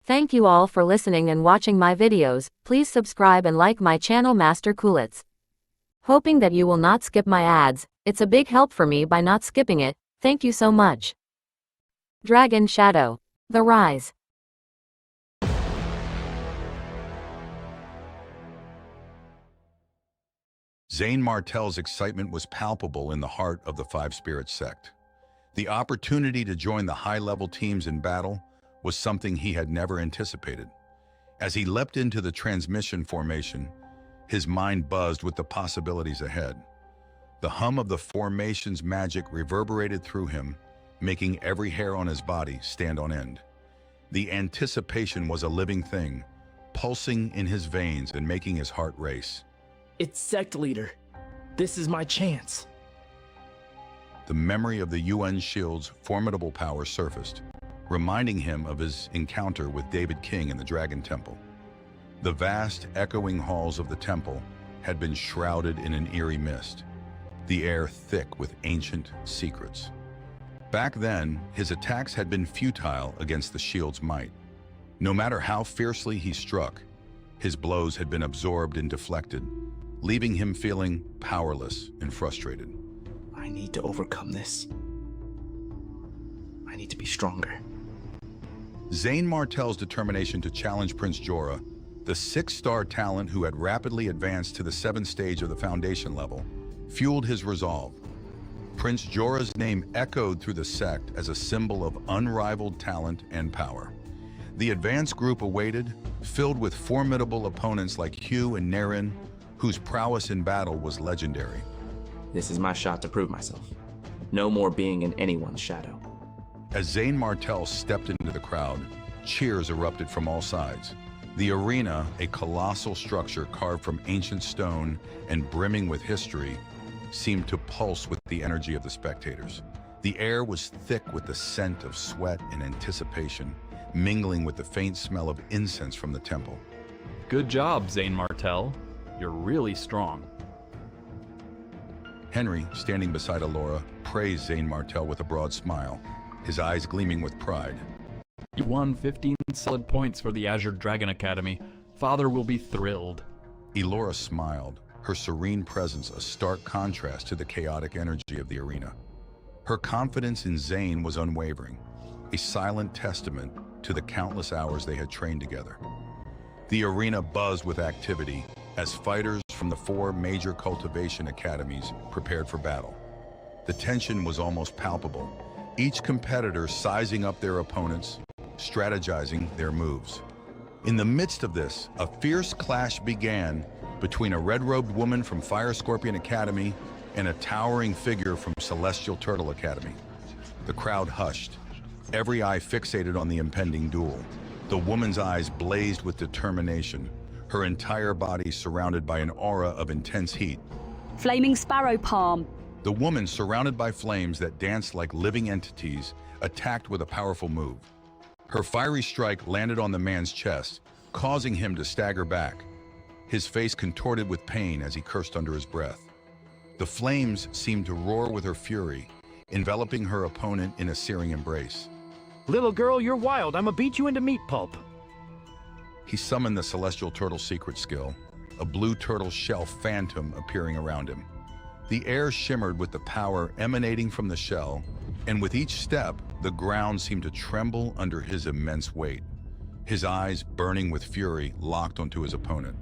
Thank you all for listening and watching my videos. Please subscribe and like my channel Master Coolitz. Hoping that you will not skip my ads. It's a big help for me by not skipping it. Thank you so much. Dragon Shadow. The Rise. Zane Martel's excitement was palpable in the heart of the Five Spirits sect. The opportunity to join the high-level teams in battle was something he had never anticipated. As he leapt into the transmission formation, his mind buzzed with the possibilities ahead. The hum of the formation's magic reverberated through him, making every hair on his body stand on end. The anticipation was a living thing, pulsing in his veins and making his heart race. It's sect leader. This is my chance. The memory of the UN Shield's formidable power surfaced, reminding him of his encounter with David King in the Dragon Temple. The vast, echoing halls of the temple had been shrouded in an eerie mist, the air thick with ancient secrets. Back then, his attacks had been futile against the shield's might. No matter how fiercely he struck, his blows had been absorbed and deflected, leaving him feeling powerless and frustrated. I need to overcome this. I need to be stronger. Zane Martel's determination to challenge Prince Jorah, the 6-star talent who had rapidly advanced to the 7th stage of the Foundation level, fueled his resolve. Prince Jorah's name echoed through the sect as a symbol of unrivaled talent and power. The advanced group awaited, filled with formidable opponents like Hugh and Naren, whose prowess in battle was legendary. This is my shot to prove myself. No more being in anyone's shadow. As Zane Martel stepped into the crowd, cheers erupted from all sides. The arena, a colossal structure carved from ancient stone and brimming with history, seemed to pulse with the energy of the spectators. The air was thick with the scent of sweat and anticipation, mingling with the faint smell of incense from the temple. Good job, Zane Martel. You're really strong. Henry, standing beside Alora, praised Zane Martel with a broad smile, his eyes gleaming with pride. You won 15 solid points for the Azure Dragon Academy. Father will be thrilled. Alora smiled, her serene presence a stark contrast to the chaotic energy of the arena. Her confidence in Zane was unwavering, a silent testament to the countless hours they had trained together. The arena buzzed with activity as fighters from the 4 major cultivation academies prepared for battle. The tension was almost palpable, each competitor sizing up their opponents, strategizing their moves. In the midst of this, a fierce clash began between a red-robed woman from Fire Scorpion Academy and a towering figure from Celestial Turtle Academy. The crowd hushed, every eye fixated on the impending duel. The woman's eyes blazed with determination, her entire body surrounded by an aura of intense heat. Flaming Sparrow Palm. The woman, surrounded by flames that danced like living entities, attacked with a powerful move. Her fiery strike landed on the man's chest, causing him to stagger back, his face contorted with pain as he cursed under his breath. The flames seemed to roar with her fury, enveloping her opponent in a searing embrace. Little girl, you're wild. I'ma beat you into meat pulp. He summoned the Celestial Turtle secret skill, a blue turtle shell phantom appearing around him. The air shimmered with the power emanating from the shell, and with each step, the ground seemed to tremble under his immense weight. His eyes, burning with fury, locked onto his opponent.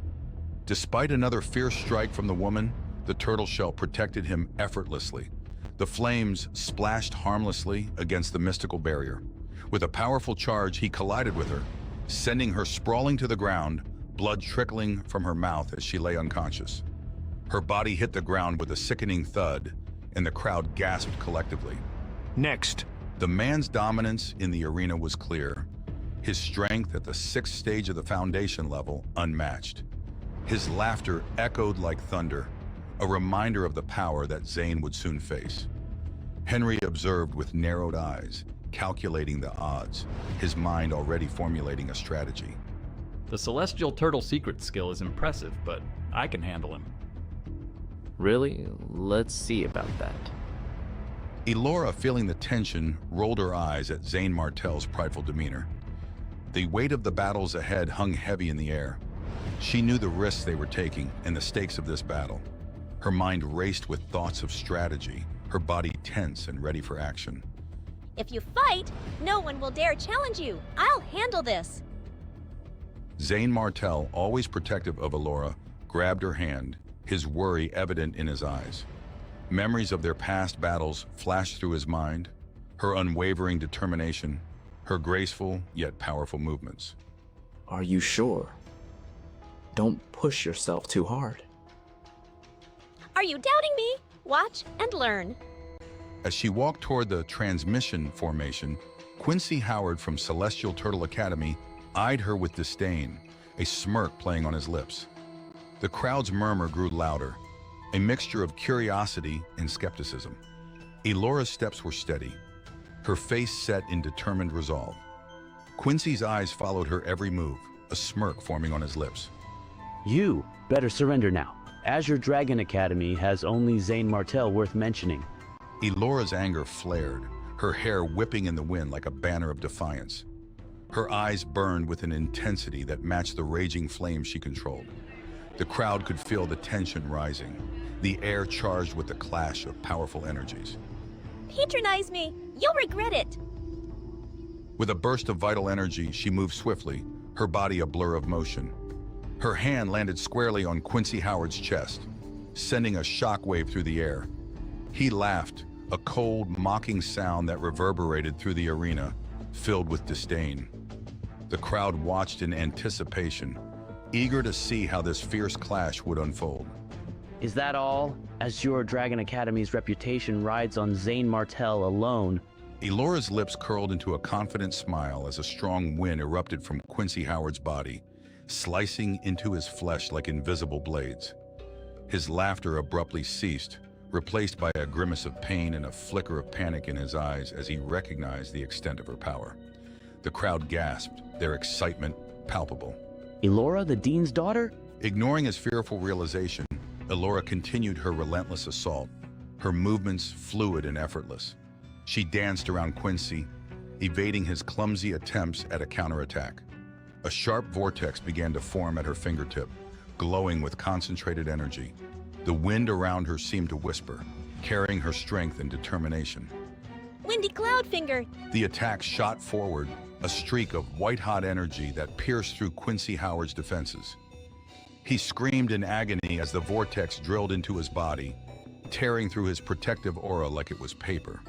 Despite another fierce strike from the woman, the turtle shell protected him effortlessly. The flames splashed harmlessly against the mystical barrier. With a powerful charge, he collided with her, sending her sprawling to the ground, blood trickling from her mouth as she lay unconscious. Her body hit the ground with a sickening thud, and the crowd gasped collectively. Next. The man's dominance in the arena was clear, his strength at the 6th stage of the Foundation level unmatched. His laughter echoed like thunder, a reminder of the power that Zane would soon face. Henry observed with narrowed eyes, calculating the odds, his mind already formulating a strategy. The Celestial Turtle secret skill is impressive, but I can handle him. Really? Let's see about that. Alora, feeling the tension, rolled her eyes at Zane Martel's prideful demeanor. The weight of the battles ahead hung heavy in the air. She knew the risks they were taking and the stakes of this battle. Her mind raced with thoughts of strategy, her body tense and ready for action. If you fight, no one will dare challenge you. I'll handle this. Zane Martel, always protective of Alora, grabbed her hand, his worry evident in his eyes. Memories of their past battles flashed through his mind, her unwavering determination, her graceful yet powerful movements. Are you sure? Don't push yourself too hard. Are you doubting me? Watch and learn. As she walked toward the transmission formation, Quincy Howard from Celestial Turtle Academy eyed her with disdain, a smirk playing on his lips. The crowd's murmur grew louder, a mixture of curiosity and skepticism. Elora's steps were steady, her face set in determined resolve. Quincy's eyes followed her every move, a smirk forming on his lips. You better surrender now. Azure Dragon Academy has only Zane Martel worth mentioning. Elora's anger flared, her hair whipping in the wind like a banner of defiance. Her eyes burned with an intensity that matched the raging flames she controlled. The crowd could feel the tension rising, the air charged with the clash of powerful energies. Patronize me. You'll regret it. With a burst of vital energy, she moved swiftly, her body a blur of motion. Her hand landed squarely on Quincy Howard's chest, sending a shockwave through the air. He laughed, a cold, mocking sound that reverberated through the arena, filled with disdain. The crowd watched in anticipation, eager to see how this fierce clash would unfold. Is that all? Azure Dragon Academy's reputation rides on Zane Martel alone. Elora's lips curled into a confident smile as a strong wind erupted from Quincy Howard's body, slicing into his flesh like invisible blades. His laughter abruptly ceased, replaced by a grimace of pain and a flicker of panic in his eyes as he recognized the extent of her power. The crowd gasped, their excitement palpable. Elora, the Dean's daughter? Ignoring his fearful realization, Alora continued her relentless assault, her movements fluid and effortless. She danced around Quincy, evading his clumsy attempts at a counterattack. A sharp vortex began to form at her fingertip, glowing with concentrated energy. The wind around her seemed to whisper, carrying her strength and determination. Windy Cloudfinger. The attack shot forward, a streak of white-hot energy that pierced through Quincy Howard's defenses. He screamed in agony as the vortex drilled into his body, tearing through his protective aura like it was paper.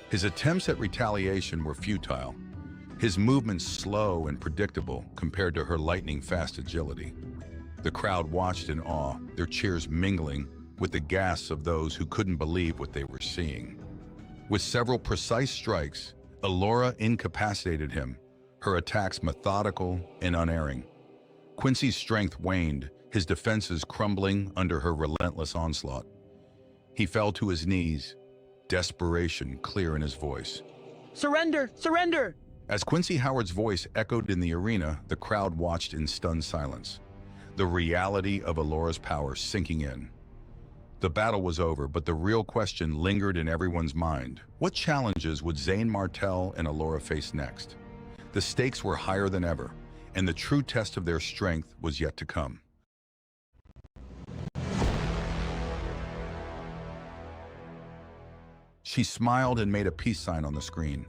His attempts at retaliation were futile, his movements slow and predictable compared to her lightning-fast agility. The crowd watched in awe, their cheers mingling with the gasps of those who couldn't believe what they were seeing. With several precise strikes, Alora incapacitated him, her attacks methodical and unerring. Quincy's strength waned, his defenses crumbling under her relentless onslaught. He fell to his knees, desperation clear in his voice. Surrender! Surrender! As Quincy Howard's voice echoed in the arena, the crowd watched in stunned silence, the reality of Alora's power sinking in. The battle was over, but the real question lingered in everyone's mind. What challenges would Zane Martel and Alora face next? The stakes were higher than ever, and the true test of their strength was yet to come. She smiled and made a peace sign on the screen.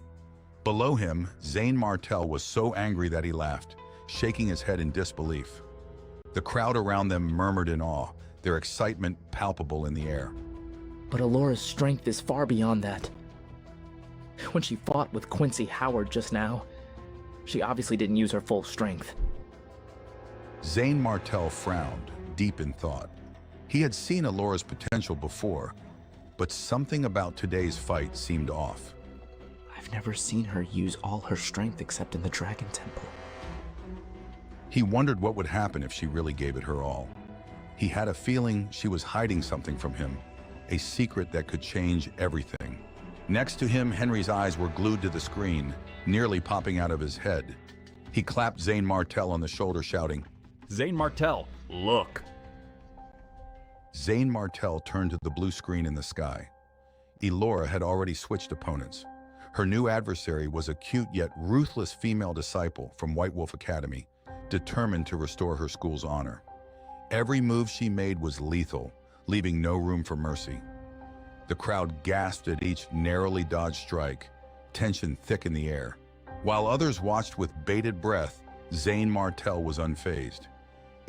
Below him, Zane Martel was so angry that he laughed, shaking his head in disbelief. The crowd around them murmured in awe, their excitement palpable in the air. But Alora's strength is far beyond that. When she fought with Quincy Howard just now, she obviously didn't use her full strength. Zane Martel frowned, deep in thought. He had seen Alora's potential before, but something about today's fight seemed off. I've never seen her use all her strength except in the Dragon Temple. He wondered what would happen if she really gave it her all. He had a feeling she was hiding something from him, a secret that could change everything. Next to him, Henry's eyes were glued to the screen, nearly popping out of his head. He clapped Zane Martel on the shoulder, shouting, Zane Martel, look! Zane Martel turned to the blue screen in the sky. Elora had already switched opponents. Her new adversary was a cute yet ruthless female disciple from White Wolf Academy, determined to restore her school's honor. Every move she made was lethal, leaving no room for mercy. The crowd gasped at each narrowly dodged strike, tension thick in the air. While others watched with bated breath, Zane Martell was unfazed.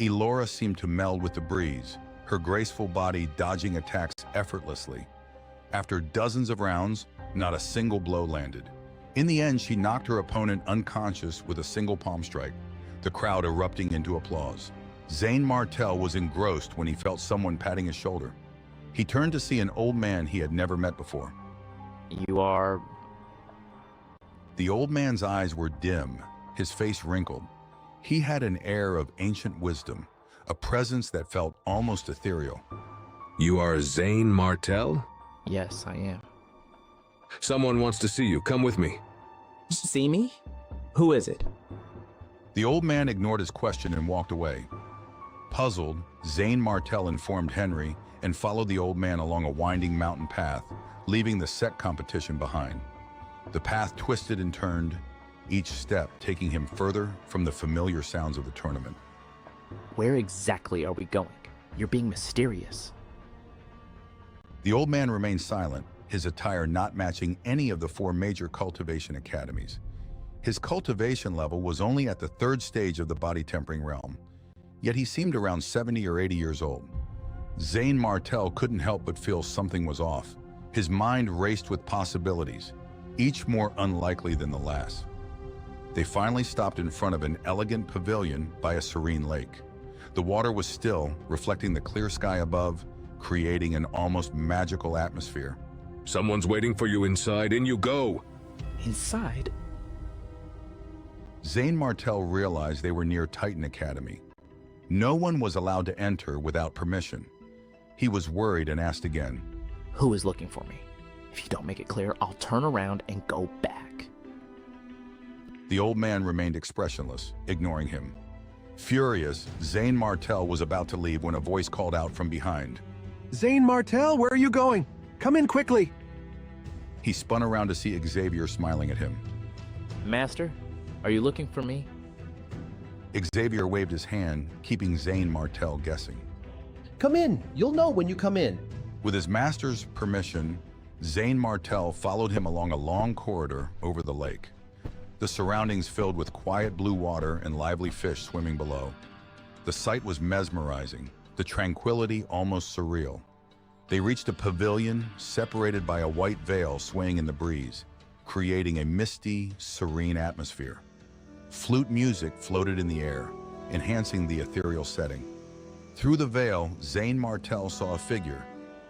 Alora seemed to meld with the breeze, her graceful body dodging attacks effortlessly. After dozens of rounds, not a single blow landed. In the end, she knocked her opponent unconscious with a single palm strike, the crowd erupting into applause. Zane Martell was engrossed when he felt someone patting his shoulder. He turned to see an old man he had never met before. You are... The old man's eyes were dim, his face wrinkled. He had an air of ancient wisdom, a presence that felt almost ethereal. You are Zane Martell? Yes, I am. Someone wants to see you. Come with me. See me? Who is it? The old man ignored his question and walked away. Puzzled, Zane Martell informed Henry and followed the old man along a winding mountain path, leaving the sect competition behind. The path twisted and turned, each step taking him further from the familiar sounds of the tournament. Where exactly are we going? You're being mysterious. The old man remained silent, his attire not matching any of the 4 major cultivation academies. His cultivation level was only at the 3rd stage of the body tempering realm, yet he seemed around 70 or 80 years old. Zane Martell couldn't help but feel something was off. His mind raced with possibilities, each more unlikely than the last. They finally stopped in front of an elegant pavilion by a serene lake. The water was still, reflecting the clear sky above, creating an almost magical atmosphere. Someone's waiting for you inside. In you go. Inside? Zane Martell realized they were near Titan Academy. No one was allowed to enter without permission. He was worried and asked again. Who is looking for me? If you don't make it clear, I'll turn around and go back. The old man remained expressionless, ignoring him. Furious, Zane Martell was about to leave when a voice called out from behind. Zane Martell, where are you going? Come in quickly. He spun around to see Xavier smiling at him. Master, are you looking for me? Xavier waved his hand, keeping Zane Martell guessing. Come in. You'll know when you come in. With his master's permission, Zane Martell followed him along a long corridor over the lake. The surroundings filled with quiet blue water and lively fish swimming below. The sight was mesmerizing, the tranquility almost surreal. They reached a pavilion separated by a white veil swaying in the breeze, creating a misty, serene atmosphere. Flute music floated in the air, enhancing the ethereal setting. Through the veil, Zane Martell saw a figure,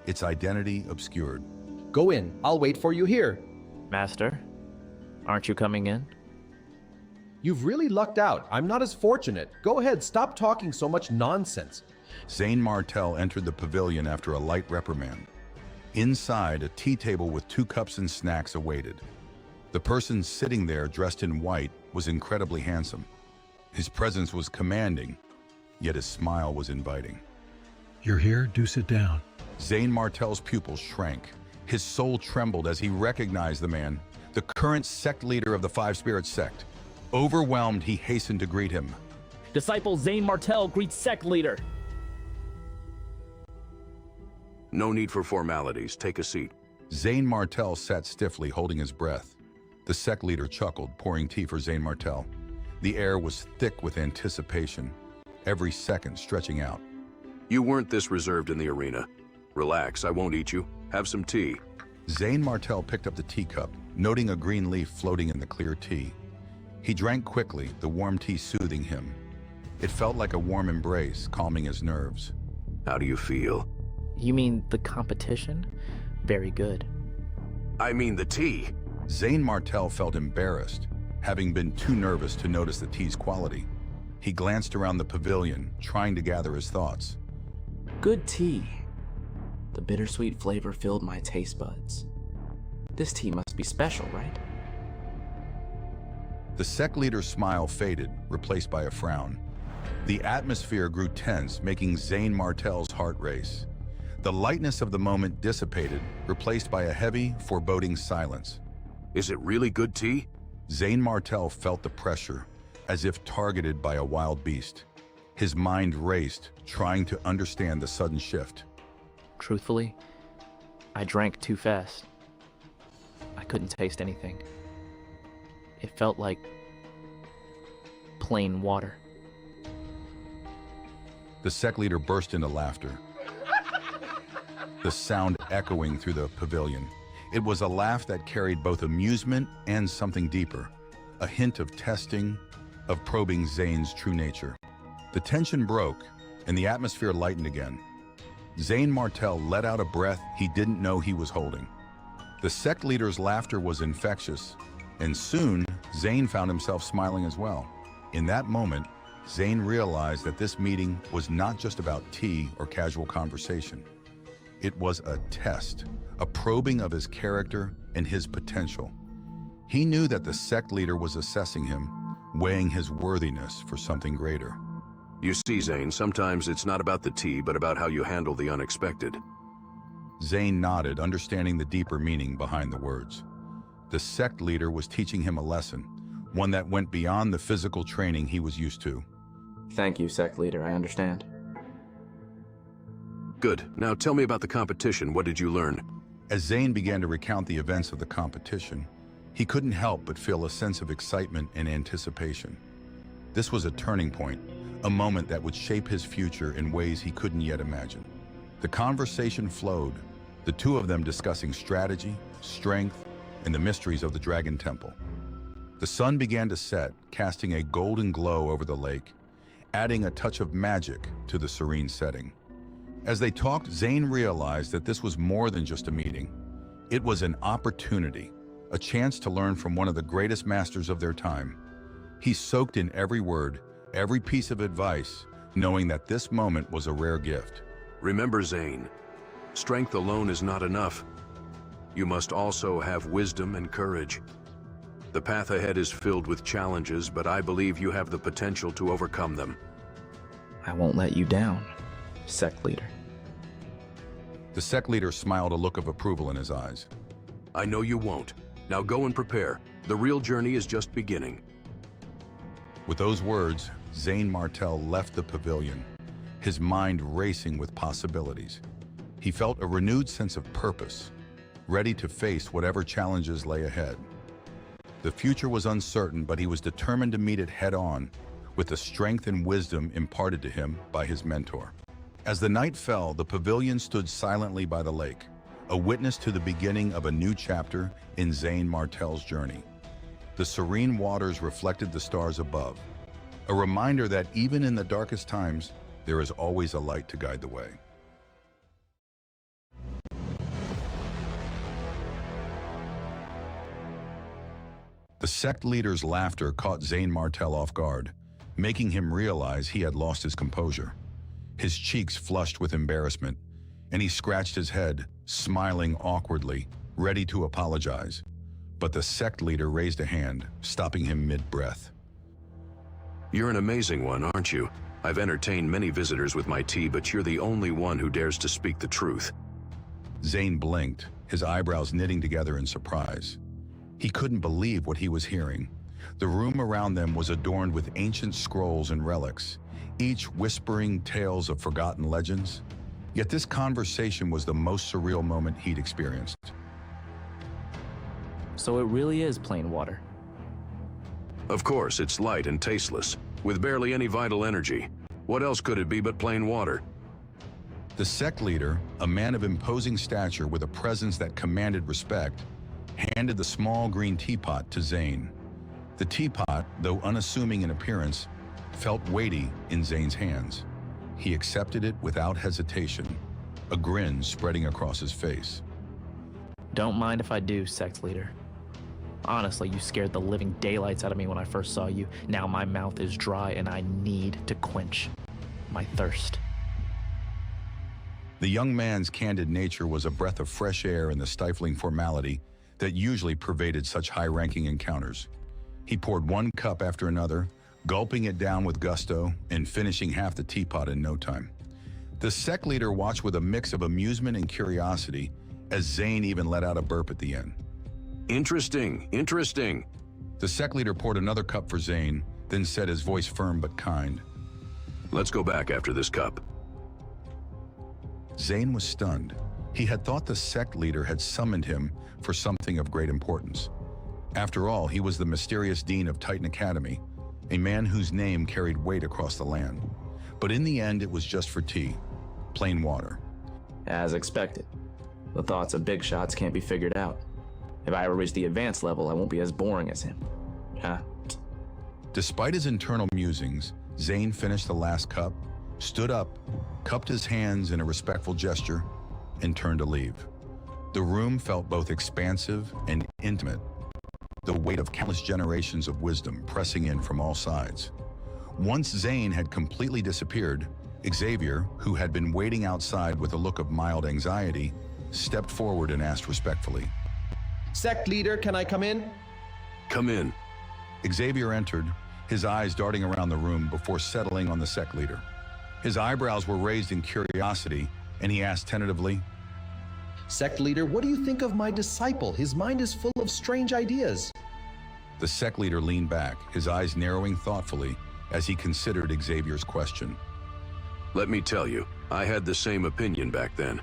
its identity obscured. Go in. I'll wait for you here. Master, aren't you coming in? You've really lucked out. I'm not as fortunate. Go ahead, stop talking so much nonsense. Zane Martell entered the pavilion after a light reprimand. Inside, a tea table with 2 cups and snacks awaited. The person sitting there, dressed in white, was incredibly handsome. His presence was commanding, yet his smile was inviting. You're here? Do sit down. Zane Martell's pupils shrank. His soul trembled as he recognized the man, the current sect leader of the 5 Spirits sect. Overwhelmed, he hastened to greet him. Disciple Zane Martell greets sect leader. No need for formalities. Take a seat. Zane Martell sat stiffly, holding his breath. The sect leader chuckled, pouring tea for Zane Martell. The air was thick with anticipation, every second stretching out. You weren't this reserved in the arena. Relax, I won't eat you. Have some tea. Zane Martell picked up the teacup, noting a green leaf floating in the clear tea. He drank quickly, the warm tea soothing him. It felt like a warm embrace, calming his nerves. How do you feel? You mean the competition? Very good. I mean the tea. Zane Martell felt embarrassed, having been too nervous to notice the tea's quality. He glanced around the pavilion, trying to gather his thoughts. Good tea. The bittersweet flavor filled my taste buds. This tea must be special, right? The sect leader's smile faded, replaced by a frown. The atmosphere grew tense, making Zane Martell's heart race. The lightness of the moment dissipated, replaced by a heavy, foreboding silence. Is it really good tea? Zane Martel felt the pressure, as if targeted by a wild beast. His mind raced, trying to understand the sudden shift. Truthfully, I drank too fast. I couldn't taste anything. It felt like plain water. The sect leader burst into laughter, the sound echoing through the pavilion. It was a laugh that carried both amusement and something deeper, a hint of testing, of probing Zane's true nature. The tension broke, and the atmosphere lightened again. Zane Martel let out a breath he didn't know he was holding. The sect leader's laughter was infectious, and soon, Zane found himself smiling as well. In that moment, Zane realized that this meeting was not just about tea or casual conversation. It was a test, a probing of his character and his potential. He knew that the sect leader was assessing him, weighing his worthiness for something greater. You see, Zane, sometimes it's not about the tea, but about how you handle the unexpected. Zane nodded, understanding the deeper meaning behind the words. The sect leader was teaching him a lesson, one that went beyond the physical training he was used to. Thank you, sect leader, I understand. Good. Now tell me about the competition. What did you learn? As Zane began to recount the events of the competition, he couldn't help but feel a sense of excitement and anticipation. This was a turning point, a moment that would shape his future in ways he couldn't yet imagine. The conversation flowed, the two of them discussing strategy, strength, and the mysteries of the Dragon Temple. The sun began to set, casting a golden glow over the lake, adding a touch of magic to the serene setting. As they talked, Zane realized that this was more than just a meeting. It was an opportunity, a chance to learn from one of the greatest masters of their time. He soaked in every word, every piece of advice, knowing that this moment was a rare gift. Remember, Zane, strength alone is not enough. You must also have wisdom and courage. The path ahead is filled with challenges, but I believe you have the potential to overcome them. I won't let you down, sect leader. The sect leader smiled, a look of approval in his eyes. I know you won't. Now go and prepare. The real journey is just beginning. With those words, Zane Martel left the pavilion, his mind racing with possibilities. He felt a renewed sense of purpose, ready to face whatever challenges lay ahead. The future was uncertain, but he was determined to meet it head-on, with the strength and wisdom imparted to him by his mentor. As the night fell, the pavilion stood silently by the lake, a witness to the beginning of a new chapter in Zane Martel's journey. The serene waters reflected the stars above, a reminder that even in the darkest times, there is always a light to guide the way. The sect leader's laughter caught Zane Martel off guard, making him realize he had lost his composure. His cheeks flushed with embarrassment, and he scratched his head, smiling awkwardly, ready to apologize. But the sect leader raised a hand, stopping him mid-breath. You're an amazing one, aren't you? I've entertained many visitors with my tea, but you're the only one who dares to speak the truth. Zane blinked, his eyebrows knitting together in surprise. He couldn't believe what he was hearing. The room around them was adorned with ancient scrolls and relics, each whispering tales of forgotten legends. Yet this conversation was the most surreal moment he'd experienced. So it really is plain water. Of course, it's light and tasteless, with barely any vital energy. What else could it be but plain water? The sect leader, a man of imposing stature with a presence that commanded respect, handed the small green teapot to Zane. The teapot, though unassuming in appearance, felt weighty in Zane's hands. He accepted it without hesitation, a grin spreading across his face. Don't mind if I do, sect leader. Honestly, you scared the living daylights out of me when I first saw you. Now my mouth is dry and I need to quench my thirst. The young man's candid nature was a breath of fresh air in the stifling formality that usually pervaded such high-ranking encounters. He poured one cup after another, gulping it down with gusto and finishing half the teapot in no time. The sect leader watched with a mix of amusement and curiosity as Zane even let out a burp at the end. Interesting, interesting. The sect leader poured another cup for Zane, then said, his voice firm but kind. Let's go back after this cup. Zane was stunned. He had thought the sect leader had summoned him for something of great importance. After all, he was the mysterious dean of Titan Academy, a man whose name carried weight across the land. But in the end, it was just for tea, plain water. As expected. The thoughts of big shots can't be figured out. If I ever reach the advanced level, I won't be as boring as him. Huh? Despite his internal musings, Zane finished the last cup, stood up, cupped his hands in a respectful gesture, and turned to leave. The room felt both expansive and intimate, the weight of countless generations of wisdom pressing in from all sides. Once Zane had completely disappeared, Xavier, who had been waiting outside with a look of mild anxiety, stepped forward and asked respectfully, Sect leader, can I come in? Come in. Xavier entered, his eyes darting around the room before settling on the sect leader. His eyebrows were raised in curiosity, and he asked tentatively, Sect leader, what do you think of my disciple? His mind is full of strange ideas. The sect leader leaned back, his eyes narrowing thoughtfully as he considered Xavier's question. Let me tell you, I had the same opinion back then.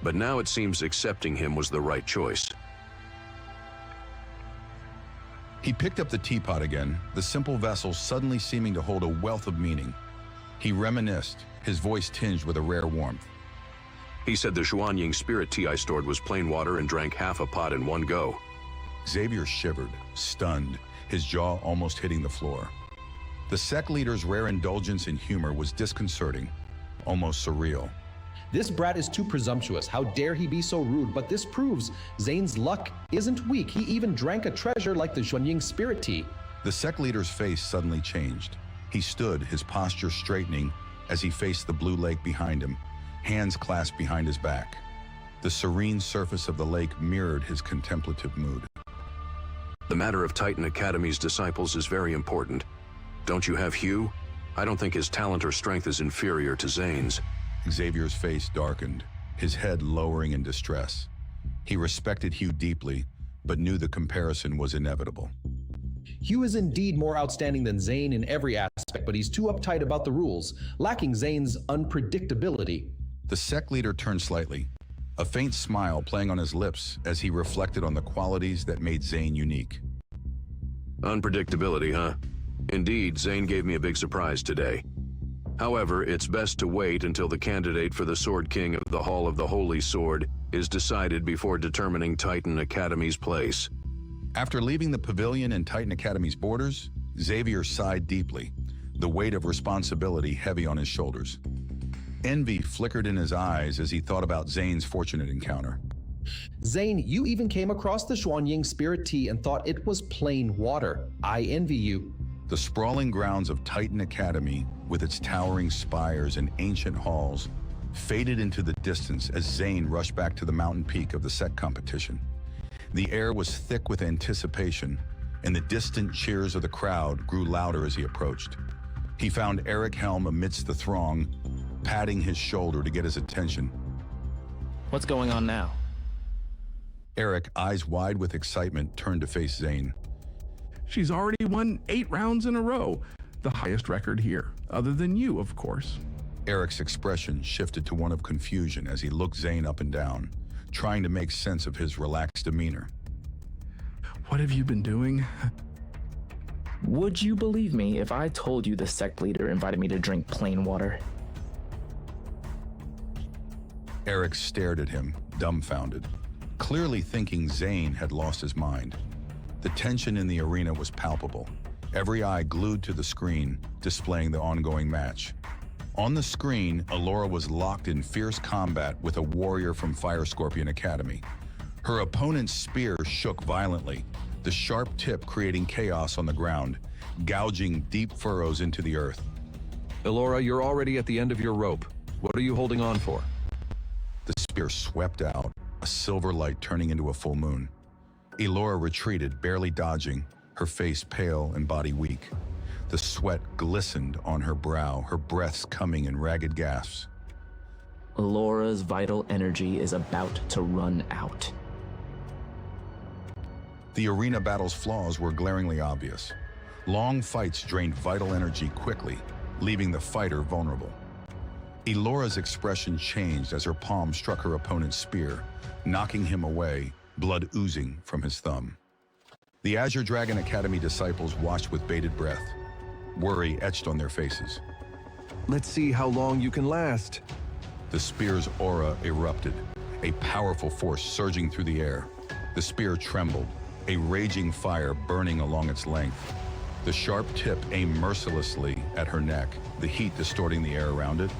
But now it seems accepting him was the right choice. He picked up the teapot again, the simple vessel suddenly seeming to hold a wealth of meaning. He reminisced, his voice tinged with a rare warmth. He said the Xuanying spirit tea I stored was plain water and drank half a pot in one go. Xavier shivered, stunned, his jaw almost hitting the floor. The sect leader's rare indulgence in humor was disconcerting, almost surreal. This brat is too presumptuous. How dare he be so rude? But this proves Zane's luck isn't weak. He even drank a treasure like the Xuanying spirit tea. The sect leader's face suddenly changed. He stood, his posture straightening as he faced the blue lake behind him, hands clasped behind his back. The serene surface of the lake mirrored his contemplative mood. The matter of Titan Academy's disciples is very important. Don't you have Hugh? I don't think his talent or strength is inferior to Zane's. Xavier's face darkened, his head lowering in distress. He respected Hugh deeply, but knew the comparison was inevitable. Hugh is indeed more outstanding than Zane in every aspect, but he's too uptight about the rules, lacking Zane's unpredictability. The sect leader turned slightly, a faint smile playing on his lips as he reflected on the qualities that made Zane unique. Unpredictability, huh? Indeed, Zane gave me a big surprise today. However, it's best to wait until the candidate for the Sword King of the Hall of the Holy Sword is decided before determining Titan Academy's place. After leaving the pavilion and Titan Academy's borders, Xavier sighed deeply, the weight of responsibility heavy on his shoulders. Envy flickered in his eyes as he thought about Zane's fortunate encounter. Zane, you even came across the Xuanying spirit tea and thought it was plain water. I envy you. The sprawling grounds of Titan Academy, with its towering spires and ancient halls, faded into the distance as Zane rushed back to the mountain peak of the sect competition. The air was thick with anticipation, and the distant cheers of the crowd grew louder as he approached. He found Eric Helm amidst the throng, patting his shoulder to get his attention. What's going on now? Eric, eyes wide with excitement, turned to face Zane. She's already won 8 rounds in a row, the highest record here, other than you, of course. Eric's expression shifted to one of confusion as he looked Zane up and down, trying to make sense of his relaxed demeanor. What have you been doing? Would you believe me if I told you the sect leader invited me to drink plain water? Eric stared at him, dumbfounded, clearly thinking Zane had lost his mind. The tension in the arena was palpable, every eye glued to the screen, displaying the ongoing match. On the screen, Alora was locked in fierce combat with a warrior from Fire Scorpion Academy. Her opponent's spear shook violently, the sharp tip creating chaos on the ground, gouging deep furrows into the earth. Alora, you're already at the end of your rope. What are you holding on for? The spear swept out, a silver light turning into a full moon. Alora retreated, barely dodging, her face pale and body weak. The sweat glistened on her brow, her breaths coming in ragged gasps. Alora's vital energy is about to run out. The arena battle's flaws were glaringly obvious. Long fights drained vital energy quickly, leaving the fighter vulnerable. Elora's expression changed as her palm struck her opponent's spear, knocking him away, blood oozing from his thumb. The Azure Dragon Academy disciples watched with bated breath, worry etched on their faces. Let's see how long you can last. The spear's aura erupted, a powerful force surging through the air. The spear trembled, a raging fire burning along its length. The sharp tip aimed mercilessly at her neck, the heat distorting the air around it.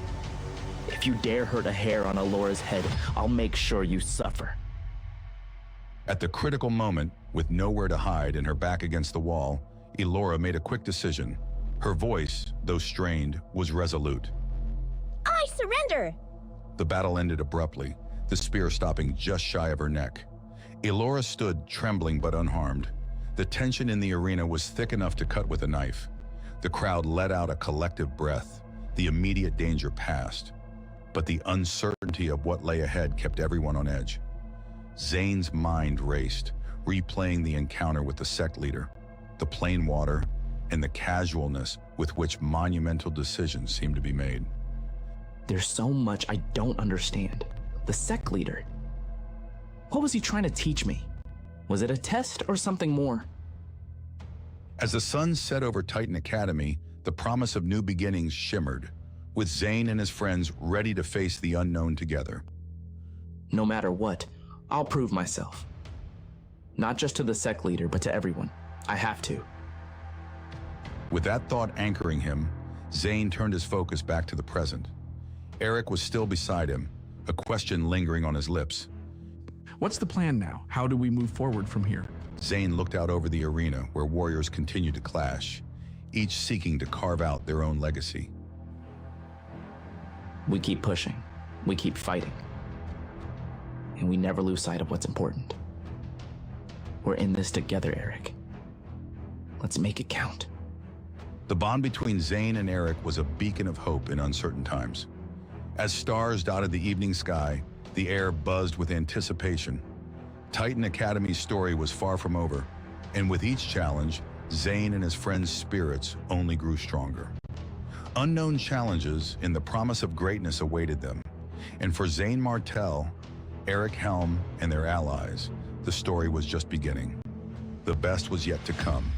If you dare hurt a hair on Alora's head, I'll make sure you suffer. At the critical moment, with nowhere to hide and her back against the wall, Alora made a quick decision. Her voice, though strained, was resolute. I surrender! The battle ended abruptly, the spear stopping just shy of her neck. Alora stood, trembling but unharmed. The tension in the arena was thick enough to cut with a knife. The crowd let out a collective breath. The immediate danger passed. But the uncertainty of what lay ahead kept everyone on edge. Zane's mind raced, replaying the encounter with the sect leader, the plain water, and the casualness with which monumental decisions seemed to be made. There's so much I don't understand. The sect leader. What was he trying to teach me? Was it a test or something more? As the sun set over Titan Academy, the promise of new beginnings shimmered, with Zane and his friends ready to face the unknown together. No matter what, I'll prove myself. Not just to the sect leader, but to everyone. I have to. With that thought anchoring him, Zane turned his focus back to the present. Eric was still beside him, a question lingering on his lips. What's the plan now? How do we move forward from here? Zane looked out over the arena where warriors continued to clash, each seeking to carve out their own legacy. We keep pushing. We keep fighting. And we never lose sight of what's important. We're in this together, Eric. Let's make it count. The bond between Zane and Eric was a beacon of hope in uncertain times. As stars dotted the evening sky, the air buzzed with anticipation. Titan Academy's story was far from over, and with each challenge, Zane and his friends' spirits only grew stronger. Unknown challenges and the promise of greatness awaited them, and for Zane Martel, Eric Helm, and their allies, the story was just beginning. The best was yet to come.